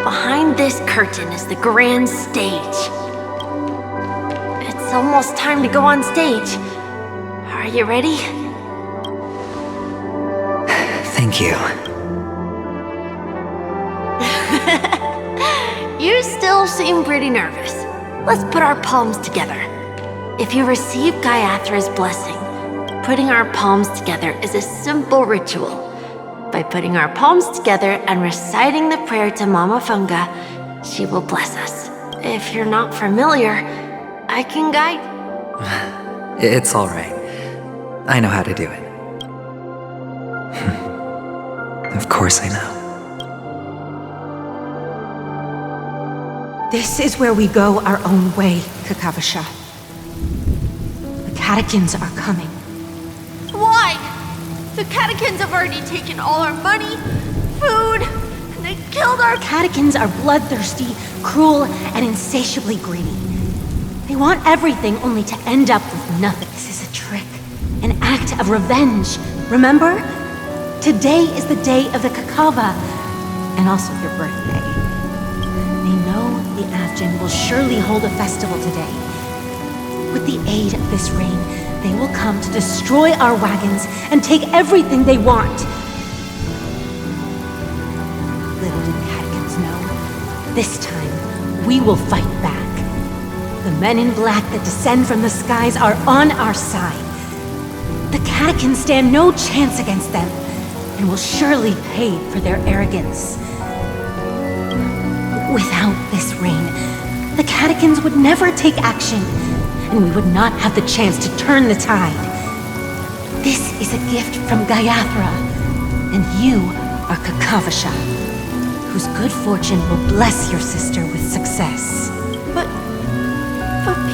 Behind this curtain is the grand stage. It's almost time to go on stage. Are you ready? Thank you. You still seem pretty nervous. Let's put our palms together. If you receive Gayathra's blessing, putting our palms together is a simple ritual. By putting our palms together and reciting the prayer to Mama Funga, she will bless us. If you're not familiar, I can guide. It's all right. I know how to do it. Of course I know. This is where we go our own way, Kakavasha. The catechins are coming. Why? The catechins have already taken all our money, food, and they killed our... Catechins are bloodthirsty, cruel, and insatiably greedy. They want everything only to end up with nothing. This is a trick, an act of revenge. Remember? Today is the day of the Kakava, and also your birthday. They know the Avgin will surely hold a festival today. With the aid of this rain, they will come to destroy our wagons and take everything they want. Little did catechins know, this time we will fight back. The men in black that descend from the skies are on our side. The catechins stand no chance against them, and will surely pay for their arrogance. Without this rain, the catechins would never take action, and we would not have the chance to turn the tide. This is a gift from Gayathra, and you are Kakavasha, whose good fortune will bless your sister with success. But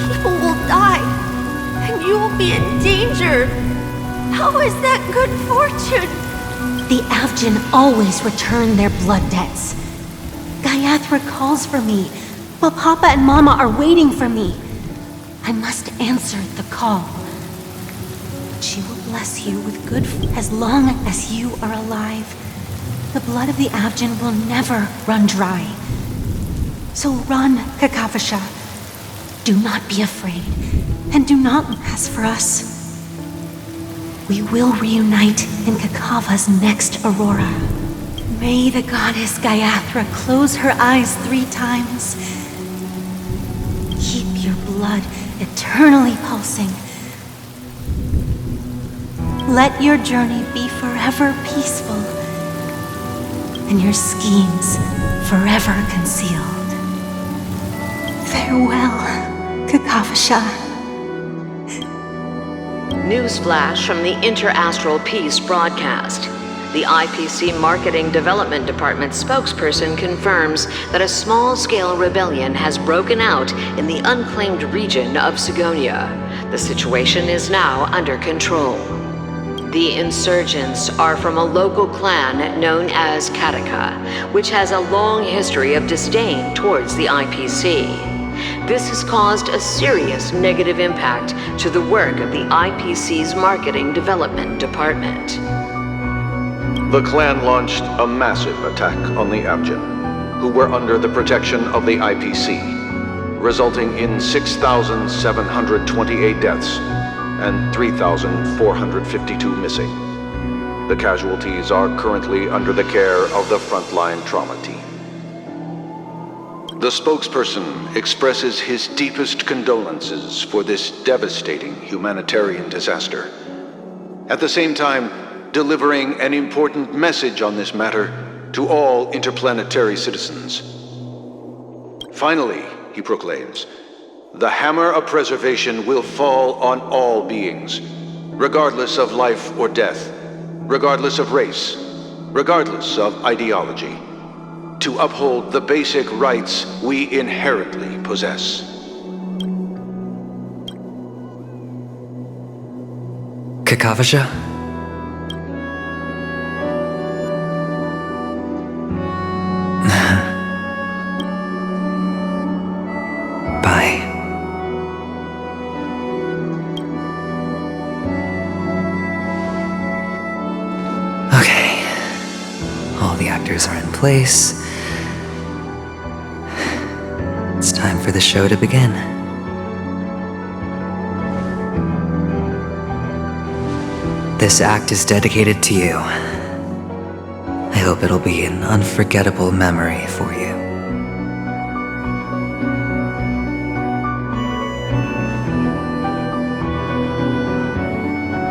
people will die, and you will be in danger. How is that good fortune? The Avgin always return their blood debts. Gayathra calls for me, while Papa and Mama are waiting for me. I must answer the call. But she will bless you with good as long as you are alive. The blood of the Avgin will never run dry. So run, Kakavasha. Do not be afraid, and do not ask for us. We will reunite in Kakava's next aurora. May the goddess Gayathra close her eyes 3 times. Keep your blood eternally pulsing. Let your journey be forever peaceful, and your schemes forever concealed. Farewell, Kakavasha. Newsflash from the Interastral Peace broadcast. The IPC Marketing Development Department spokesperson confirms that a small-scale rebellion has broken out in the unclaimed region of Sigonia. The situation is now under control. The insurgents are from a local clan known as Kataka, which has a long history of disdain towards the IPC. This has caused a serious negative impact to the work of the IPC's Marketing Development Department. The clan launched a massive attack on the Avgin, who were under the protection of the IPC, resulting in 6,728 deaths and 3,452 missing. The casualties are currently under the care of the frontline trauma team. The spokesperson expresses his deepest condolences for this devastating humanitarian disaster. At the same time, delivering an important message on this matter to all interplanetary citizens. Finally, he proclaims, the hammer of preservation will fall on all beings, regardless of life or death, regardless of race, regardless of ideology, to uphold the basic rights we inherently possess. Kakavasha? Bye. Okay. All the actors are in place. place. It's time for the show to begin. This act is dedicated to you. I hope it'll be an unforgettable memory for you.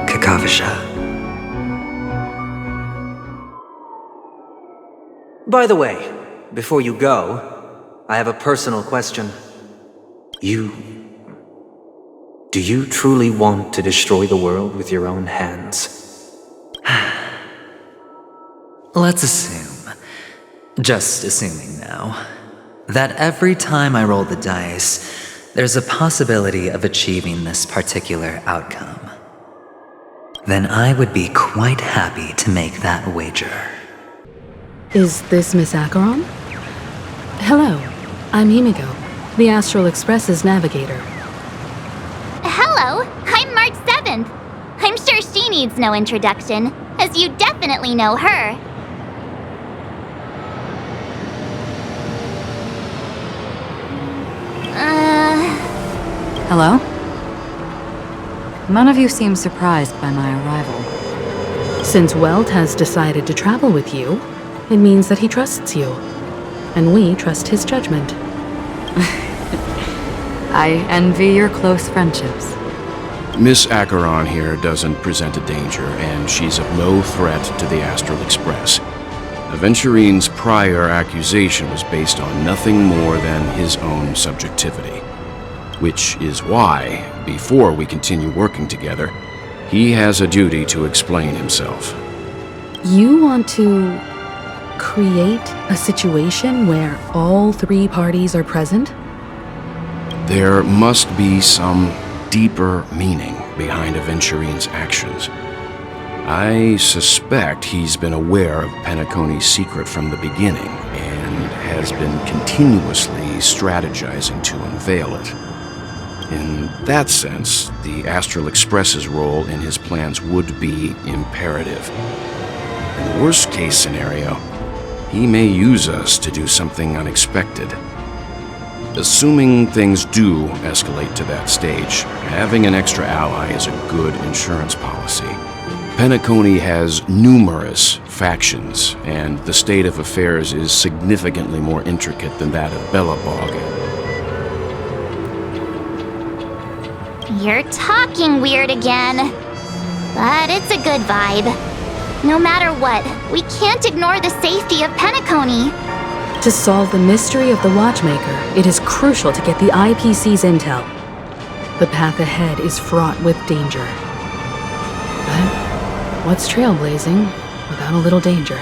Kakavasha. By the way, before you go, I have a personal question. Do you truly want to destroy the world with your own hands? Let's assume, just assuming now, that every time I roll the dice, there's a possibility of achieving this particular outcome. Then I would be quite happy to make that wager. Is this Miss Acheron? Hello, I'm Himiko, the Astral Express's navigator. Hello, I'm March 7th. I'm sure she needs no introduction, as you definitely know her. Hello? None of you seem surprised by my arrival. Since Welt has decided to travel with you, it means that he trusts you. And we trust his judgment. I envy your close friendships. Miss Acheron here doesn't present a danger, and she's of no threat to the Astral Express. Aventurine's prior accusation was based on nothing more than his own subjectivity. Which is why, before we continue working together, he has a duty to explain himself. You want to create a situation where all three parties are present? There must be some deeper meaning behind Aventurine's actions. I suspect he's been aware of Penacony's secret from the beginning and has been continuously strategizing to unveil it. In that sense, the Astral Express's role in his plans would be imperative. In the worst-case scenario, he may use us to do something unexpected. Assuming things do escalate to that stage, having an extra ally is a good insurance policy. Penacony has numerous factions, and the state of affairs is significantly more intricate than that of Belobog. You're talking weird again. But it's a good vibe. No matter what, we can't ignore the safety of Penacony. To solve the mystery of the Watchmaker, it is crucial to get the IPC's intel. The path ahead is fraught with danger. But what's trailblazing without a little danger?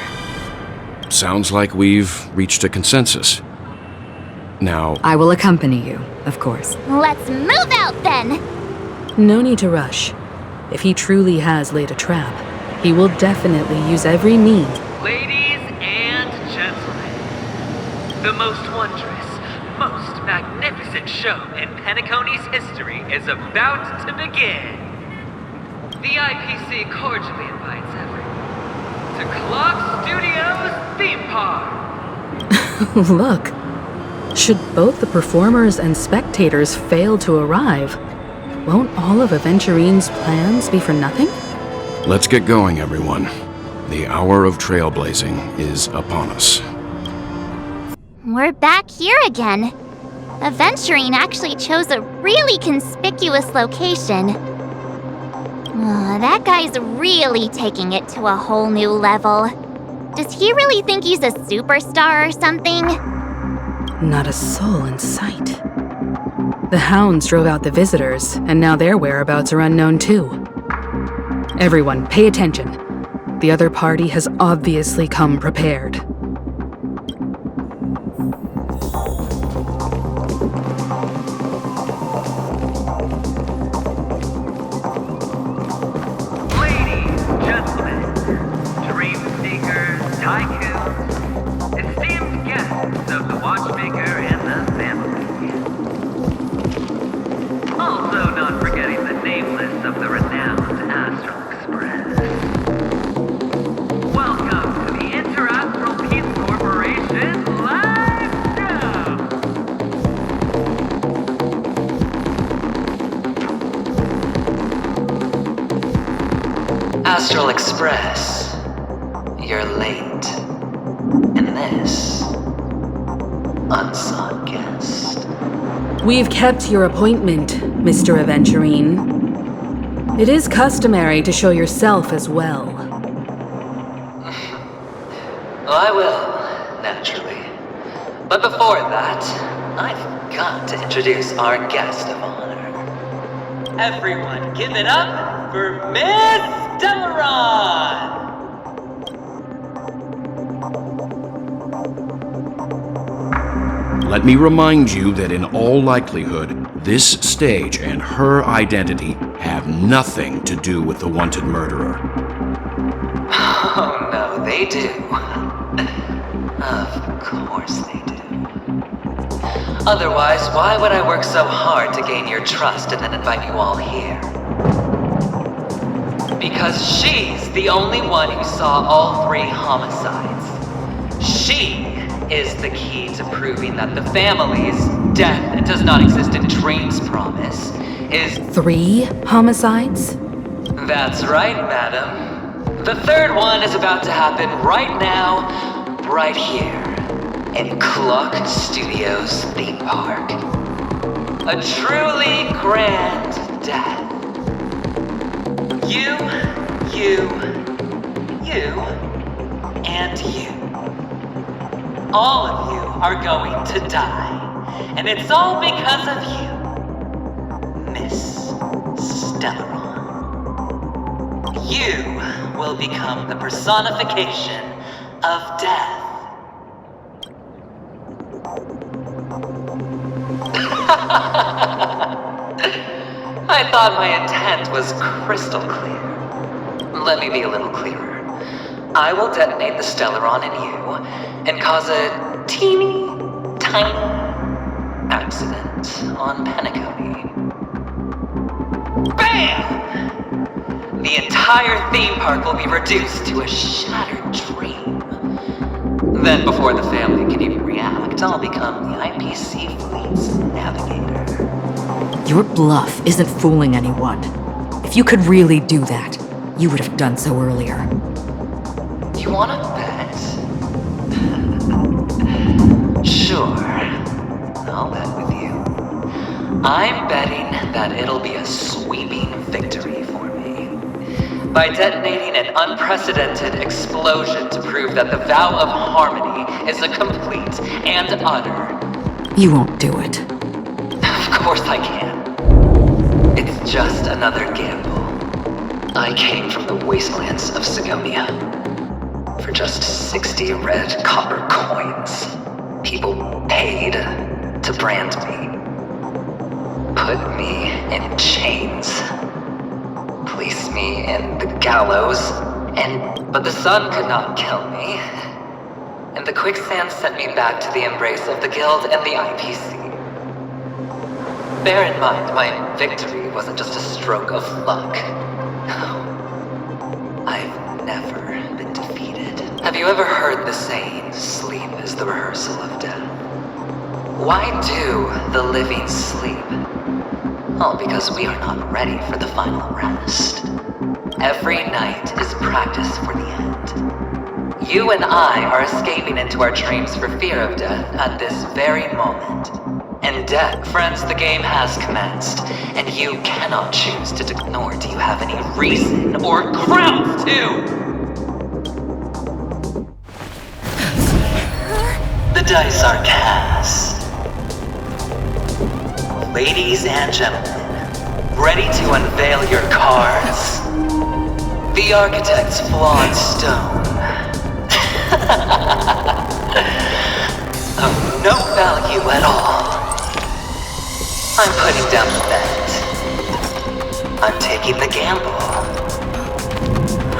Sounds like we've reached a consensus. Now, I will accompany you, of course. Let's move out then! No need to rush. If he truly has laid a trap, he will definitely use every means. Ladies and gentlemen, the most wondrous, most magnificent show in Penacony's history is about to begin. The IPC cordially invites everyone to Clock Studios Theme Park. Look, should both the performers and spectators fail to arrive, won't all of Aventurine's plans be for nothing? let's get going, everyone. The hour of trailblazing is upon us. We're back here again. Aventurine actually chose a really conspicuous location. That guy's really taking it to a whole new level. Does he really think he's a superstar or something? Not a soul in sight. The hounds drove out the visitors, and now their whereabouts are unknown too. Everyone, pay attention. The other party has obviously come prepared. Ladies, gentlemen, dream seekers, tycoons, esteemed guests of the Watchmaker and the family. Also not forgetting the nameless of the renowned Astral Express. Welcome to the Interastral express you're late in this unsought guest. We've kept your appointment, Mr. Aventurine. It is customary to show yourself as well. I will, naturally. But before that, I've got to introduce our guest of honor. Everyone, give it up for Miss Delaron! Let me remind you that in all likelihood, this stage and her identity have nothing to do with the wanted murderer. Oh no, they do. Of course they do. Otherwise, why would I work so hard to gain your trust and then invite you all here? Because she's the only one who saw all 3 homicides. She is the key to proving that the family's death does not exist in Dream's promise is... 3 homicides? That's right, madam. The 3rd one is about to happen right now, right here, in Clock Studios theme park. A truly grand death. You, and you. All of you are going to die. And it's all because of you, Miss Stellaron. You will become the personification of death. I thought my intent was crystal clear. Let me be a little clearer. I will detonate the Stellaron in you and cause a teeny, tiny accident on Penacony. BAM! The entire theme park will be reduced to a shattered dream. Then, before the family can even react, I'll become the IPC fleet's navigator. Your bluff isn't fooling anyone. If you could really do that, you would have done so earlier. You wanna bet? Sure. I'll bet with you. I'm betting that it'll be a sweeping victory for me. By detonating an unprecedented explosion to prove that the vow of harmony is a complete and utter... You won't do it. Of course I can. It's just another gamble. I came from the wastelands of Sigonia. For just 60 red copper coins, people paid to brand me. Put me in chains. Place me in the gallows, but the sun could not kill me. And the quicksand sent me back to the embrace of the Guild and the IPC. Bear in mind, my victory wasn't just a stroke of luck. No. I've never been defeated. Have you ever heard the saying, sleep is the rehearsal of death? Why do the living sleep? Oh, because we are not ready for the final rest. Every night is practice for the end. You and I are escaping into our dreams for fear of death at this very moment. And death, friends, the game has commenced, and you cannot choose to ignore. Do you have any reason or grounds to? The dice are cast. Ladies and gentlemen, ready to unveil your cards? The architect's flawed stone. Of no value at all. I'm putting down the bet. I'm taking the gamble.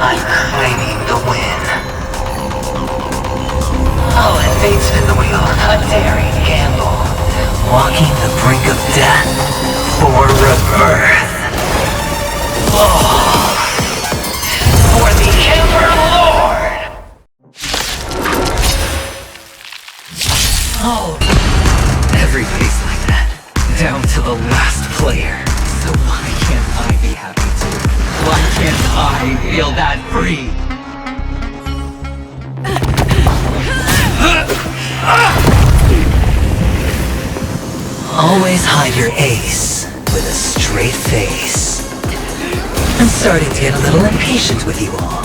I'm claiming the win. I'll invade spin the wheel, a daring gamble. Walking the brink of death for rebirth. Oh, for the Emperor Lord! Oh, everybody's like that, down to the last player. So why can't I be happy too? Why can't I feel that free? Always hide your ace with a straight face. I'm starting to get a little impatient with you all.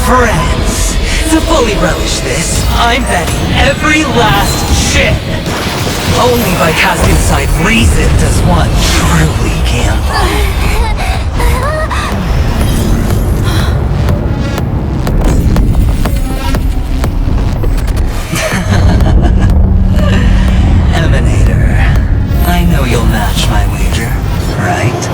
Friends, to fully relish this, I'm betting every last chip. Only by casting aside reason does one truly gamble. Emanator, I know you'll match my wager, right?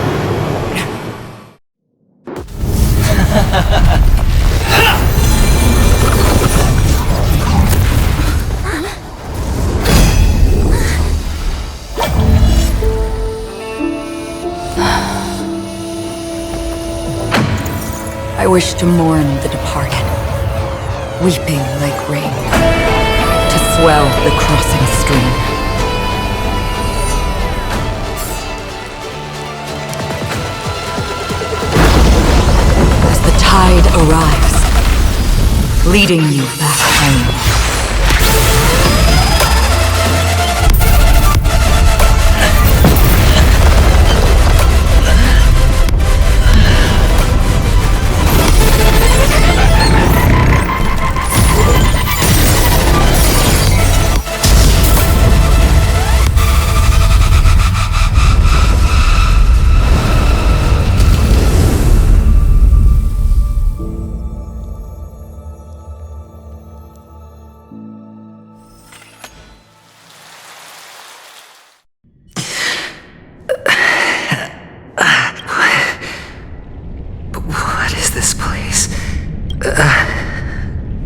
I wish to mourn the departed, weeping like rain, to swell the crossing stream. As the tide arrives, leading you back home.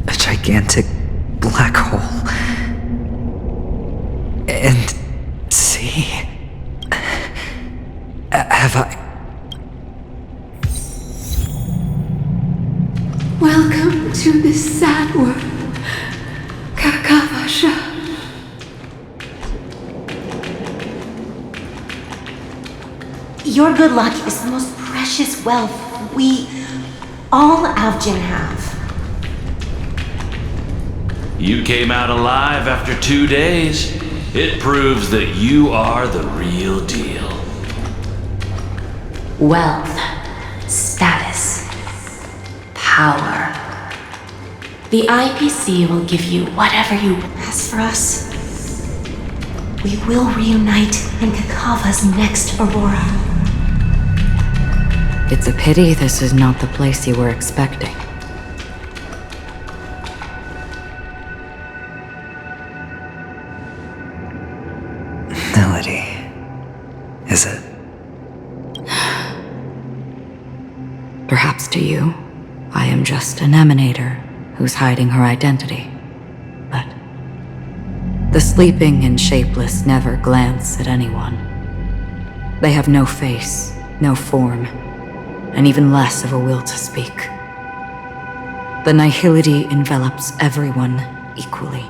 A gigantic black hole. And see? Have I... Welcome to this sad world, Kakavasha. Your good luck is the most precious wealth we, all Avgin, have. You came out alive after 2 days. It proves that you are the real deal. Wealth, status, power. The IPC will give you whatever you... As for us, we will reunite in Kakava's next Aurora. It's a pity this is not the place you were expecting. Melody, is it? Perhaps to you, I am just an emanator who's hiding her identity. But the sleeping and shapeless never glance at anyone. They have no face, no form, and even less of a will to speak. The nihility envelops everyone equally.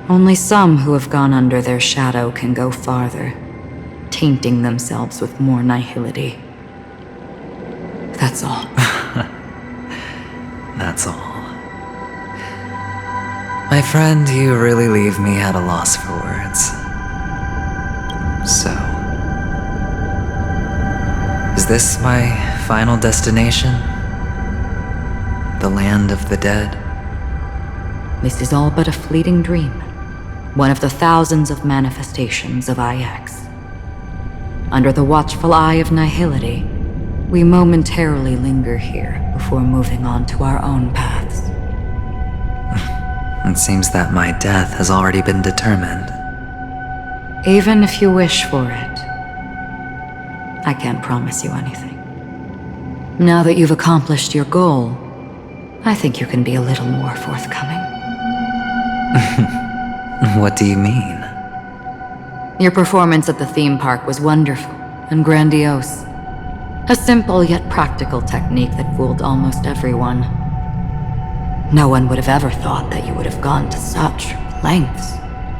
Only some who have gone under their shadow can go farther, tainting themselves with more nihility. That's all. That's all. My friend, you really leave me at a loss for words. So, is this my final destination? The land of the dead? This is all but a fleeting dream. One of the thousands of manifestations of IX. Under the watchful eye of nihility, we momentarily linger here before moving on to our own paths. It seems that my death has already been determined. Even if you wish for it, I can't promise you anything. Now that you've accomplished your goal, I think you can be a little more forthcoming. What do you mean? Your performance at the theme park was wonderful and grandiose. A simple yet practical technique that fooled almost everyone. No one would have ever thought that you would have gone to such lengths.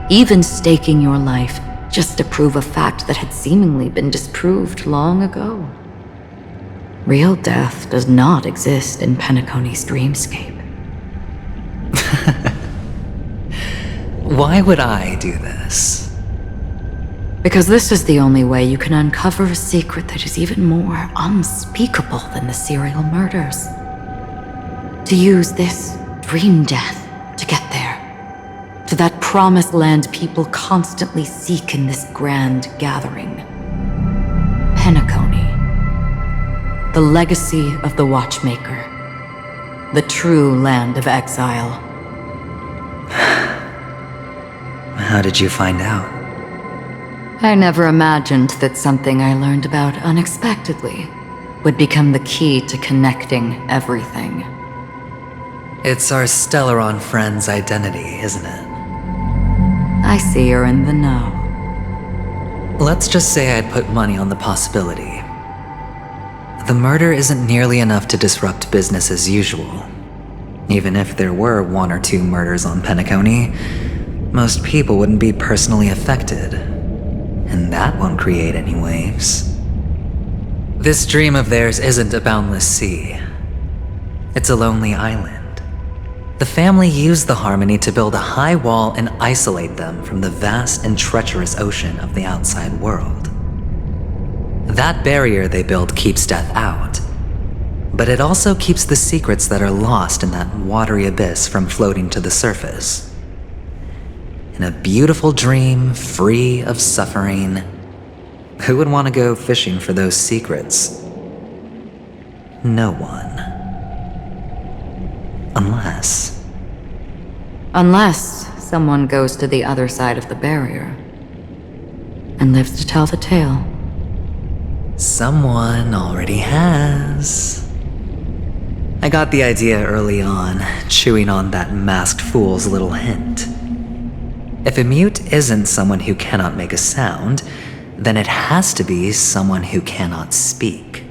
even staking your life just to prove a fact that had seemingly been disproved long ago. Real death does not exist in Penacony's dreamscape. Why would I do this? Because this is the only way you can uncover a secret that is even more unspeakable than the serial murders. To use this dream death to get there, to that promised land people constantly seek in this grand gathering. Penacony. The legacy of the Watchmaker. The true land of exile. How did you find out? I never imagined that something I learned about unexpectedly would become the key to connecting everything. It's our Stellaron friend's identity, isn't it? I see you're in the know. Let's just say I'd put money on the possibility. The murder isn't nearly enough to disrupt business as usual. Even if there were 1 or 2 murders on Penacony, most people wouldn't be personally affected. And that won't create any waves. This dream of theirs isn't a boundless sea. It's a lonely island. The family used the Harmony to build a high wall and isolate them from the vast and treacherous ocean of the outside world. That barrier they built keeps death out, but it also keeps the secrets that are lost in that watery abyss from floating to the surface. In a beautiful dream, free of suffering, who would want to go fishing for those secrets? No one. Unless someone goes to the other side of the barrier and lives to tell the tale. Someone already has. I got the idea early on, chewing on that masked fool's little hint. If a mute isn't someone who cannot make a sound, then it has to be someone who cannot speak.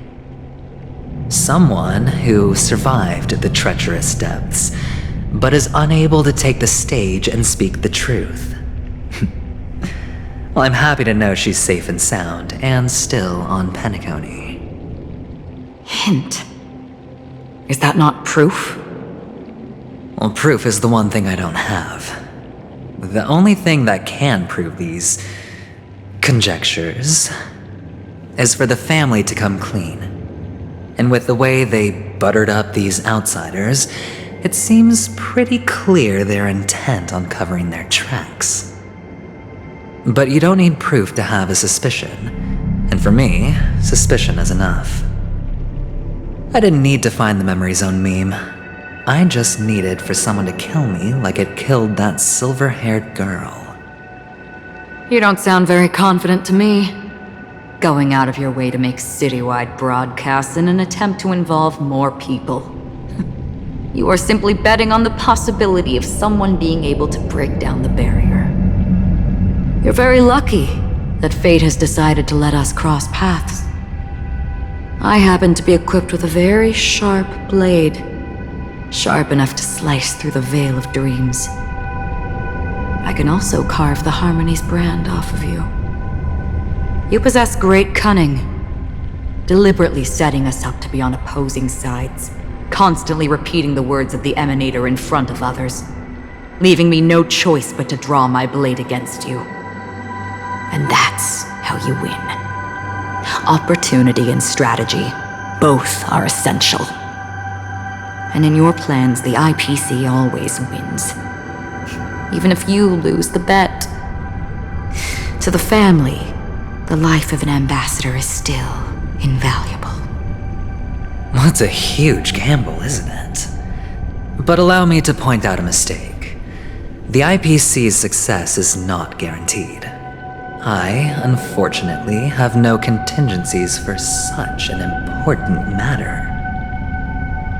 Someone who survived the treacherous depths, but is unable to take the stage and speak the truth. Well, I'm happy to know she's safe and sound, and still on Penacony. Hint? Is that not proof? Well, proof is the one thing I don't have. The only thing that can prove these conjectures is for the family to come clean. And with the way they buttered up these outsiders, it seems pretty clear they're intent on covering their tracks. But you don't need proof to have a suspicion. And for me, suspicion is enough. I didn't need to find the Memory Zone meme. I just needed for someone to kill me like it killed that silver-haired girl. You don't sound very confident to me. Going out of your way to make citywide broadcasts in an attempt to involve more people. You are simply betting on the possibility of someone being able to break down the barrier. You're very lucky that fate has decided to let us cross paths. I happen to be equipped with a very sharp blade. Sharp enough to slice through the veil of dreams. I can also carve the Harmony's brand off of you. You possess great cunning, deliberately setting us up to be on opposing sides, constantly repeating the words of the Emanator in front of others, leaving me no choice but to draw my blade against you. And that's how you win. Opportunity and strategy, both are essential. And in your plans, the IPC always wins. Even if you lose the bet. To the family, the life of an ambassador is still invaluable. Well, it's a huge gamble, isn't it? But allow me to point out a mistake. The IPC's success is not guaranteed. I, unfortunately, have no contingencies for such an important matter.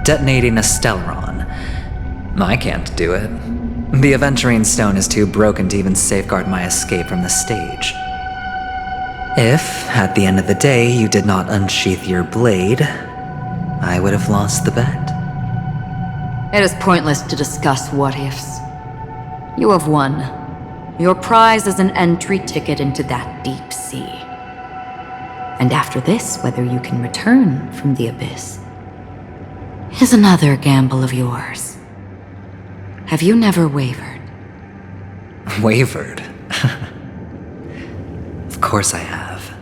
Detonating a Stellaron. I can't do it. The Aventurine stone is too broken to even safeguard my escape from the stage. If, at the end of the day, you did not unsheath your blade, I would have lost the bet. It is pointless to discuss what-ifs. You have won. Your prize is an entry ticket into that deep sea. And after this, whether you can return from the abyss is another gamble of yours. Have you never wavered? Wavered? Of course I have.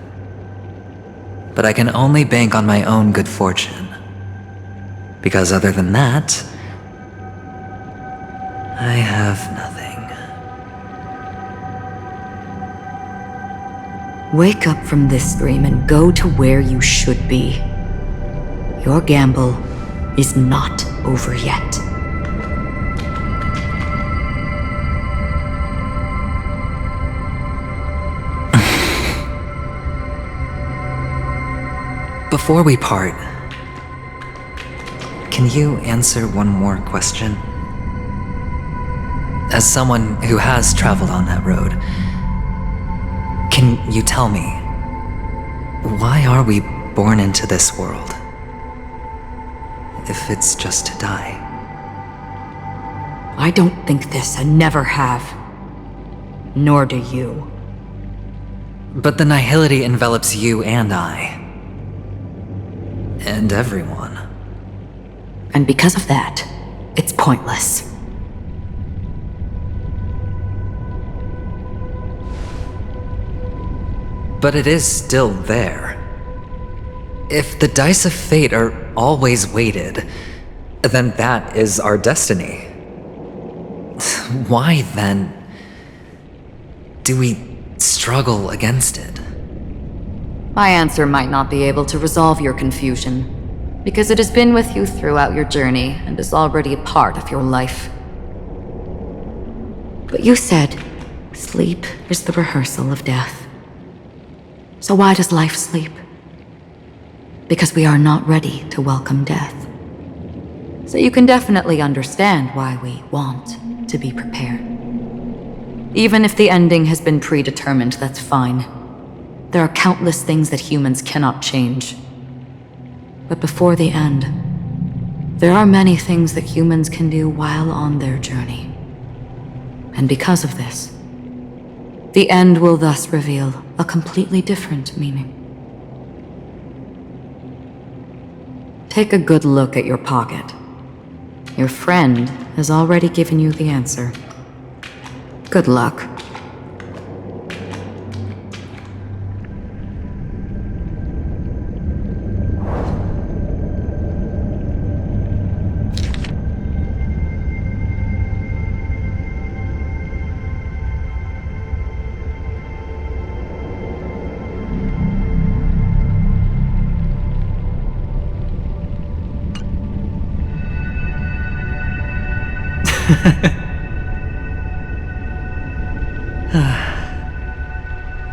But I can only bank on my own good fortune. Because other than that, I have nothing. Wake up from this dream and go to where you should be. Your gamble is not over yet. Before we part, can you answer one more question? As someone who has traveled on that road, can you tell me, why are we born into this world? If it's just to die. I don't think this and never have. Nor do you. But the nihility envelops you and I. And everyone. And because of that, it's pointless. But it is still there. If the dice of fate are always weighted, then that is our destiny. Why, then, do we struggle against it? My answer might not be able to resolve your confusion, because it has been with you throughout your journey and is already a part of your life. But you said, sleep is the rehearsal of death. So why does life sleep? Because we are not ready to welcome death. So you can definitely understand why we want to be prepared. Even if the ending has been predetermined, that's fine. There are countless things that humans cannot change. But before the end, there are many things that humans can do while on their journey. And because of this, the end will thus reveal a completely different meaning. Take a good look at your pocket. Your friend has already given you the answer. Good luck.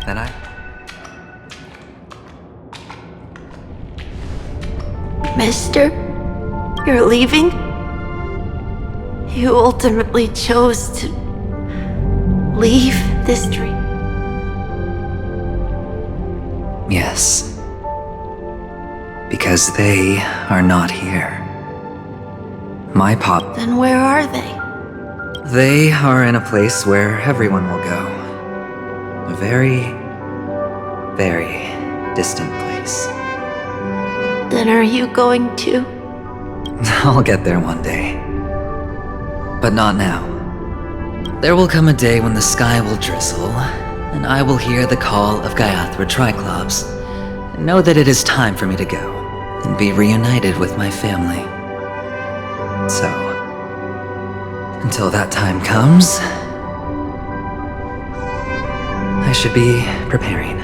Then Mister, you're leaving? You ultimately chose to leave this dream? Yes. Because they are not here. My pop. Then where are they? They are in a place where everyone will go. A very, very distant place. Then are you going too? I'll get there one day. But not now. There will come a day when the sky will drizzle, and I will hear the call of Gaiathra Triclops, and know that it is time for me to go, and be reunited with my family. So, until that time comes, I should be preparing.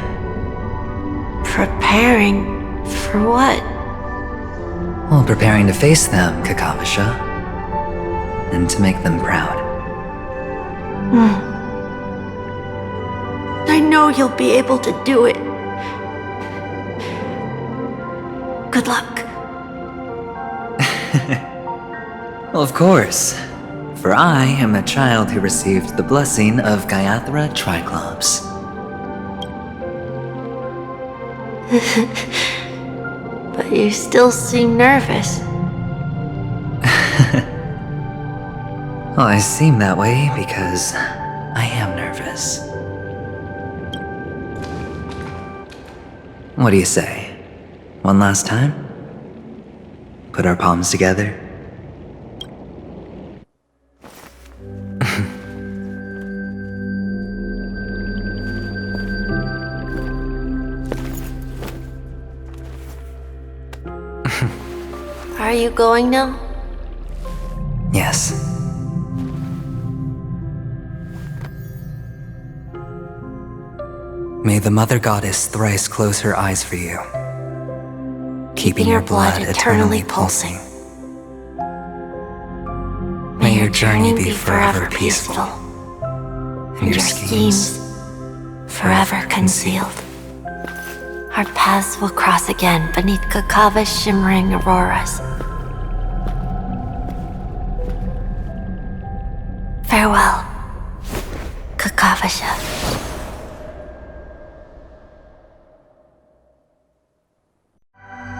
Preparing for what? Well, preparing to face them, Kakavasha, and to make them proud. I know you'll be able to do it. Good luck. Well, of course, for I am a child who received the blessing of Gaiathra Triclops. But you still seem nervous. Well, I seem that way because I am nervous. this. What do you say? One last time? Put our palms together? Are you going now? Yes. May the Mother Goddess thrice close her eyes for you, keeping your blood eternally pulsing. May your journey be forever peaceful, and your schemes forever concealed. Our paths will cross again beneath Kakava's shimmering auroras. Farewell, Kakavasha.